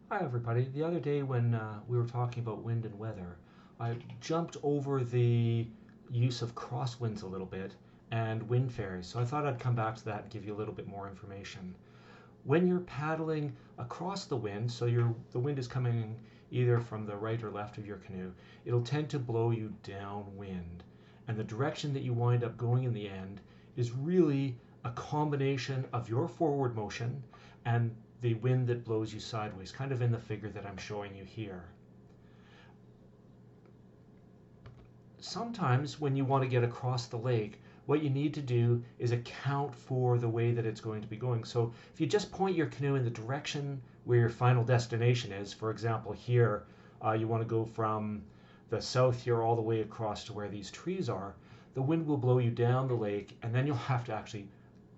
Hi everybody. The other day when we were talking about wind and weather, I jumped over the use of crosswinds a little bit and wind ferries. So I thought I'd come back to that and give you a little bit more information. When you're paddling across the wind, so the wind is coming either from the right or left of your canoe, it'll tend to blow you downwind. And the direction that you wind up going in the end is really a combination of your forward motion and the wind that blows you sideways, kind of in the figure that I'm showing you here. Sometimes when you want to get across the lake, what you need to do is account for the way that it's going to be going. So if you just point your canoe in the direction where your final destination is, for example, here, you want to go from the south here all the way across to where these trees are, the wind will blow you down the lake, and then you'll have to actually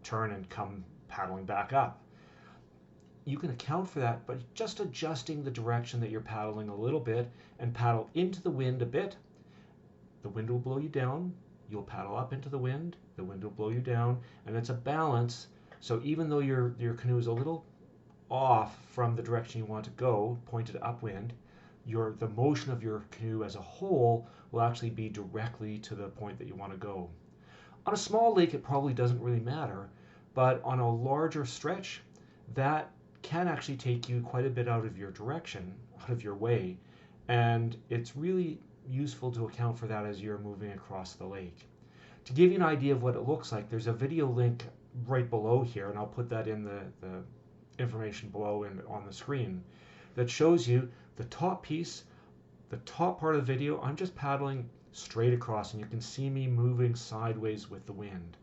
turn and come paddling back up. You can account for that by just adjusting the direction that you're paddling a little bit and paddle into the wind a bit. The wind will blow you down. You'll paddle up into the wind will blow you down, and it's a balance. So even though your canoe is a little off from the direction you want to go, pointed upwind, the motion of your canoe as a whole will actually be directly to the point that you want to go. On a small lake, it probably doesn't really matter, but on a larger stretch, that can actually take you quite a bit out of your direction, out of your way, and it's really useful to account for that as you're moving across the lake. To give you an idea of what it looks like, there's a video link right below here, and I'll put that in the information below and on the screen, that shows you the top piece, the top part of the video. I'm just paddling straight across, and you can see me moving sideways with the wind.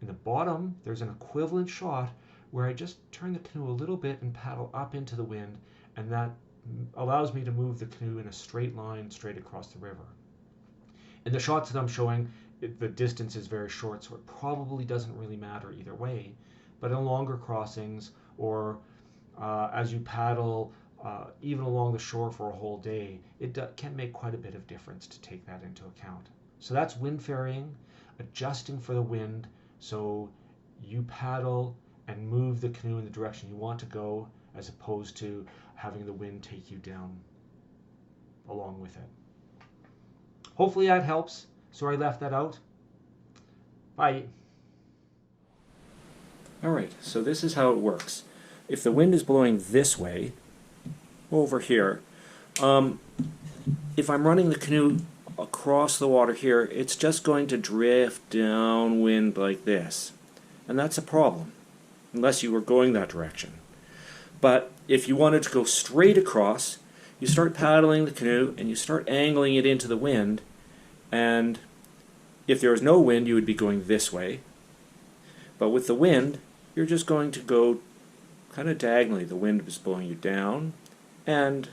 In the bottom, there's an equivalent shot where I just turn the canoe a little bit and paddle up into the wind, and that allows me to move the canoe in a straight line straight across the river. In the shots that I'm showing, the distance is very short, so it probably doesn't really matter either way. But in longer crossings, or as you paddle even along the shore for a whole day, it can make quite a bit of difference to take that into account. So that's wind ferrying, adjusting for the wind, so you paddle and move the canoe in the direction you want to go, as opposed to having the wind take you down along with it. Hopefully that helps. Sorry I left that out. Bye. Alright, so this is how it works. If the wind is blowing this way, over here, if I'm running the canoe across the water here, it's just going to drift downwind like this. And that's a problem, unless you were going that direction. But if you wanted to go straight across, you start paddling the canoe and you start angling it into the wind, and if there was no wind, you would be going this way. But with the wind, you're just going to go kind of diagonally. The wind is blowing you down, and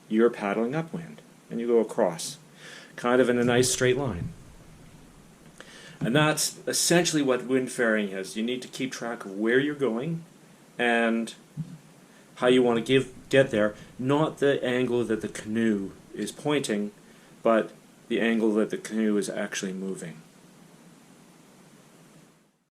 you're paddling upwind, and you go across, kind of in a nice straight line. And that's essentially what wind ferrying is. You need to keep track of where you're going and how you want to get there, not the angle that the canoe is pointing, but the angle that the canoe is actually moving.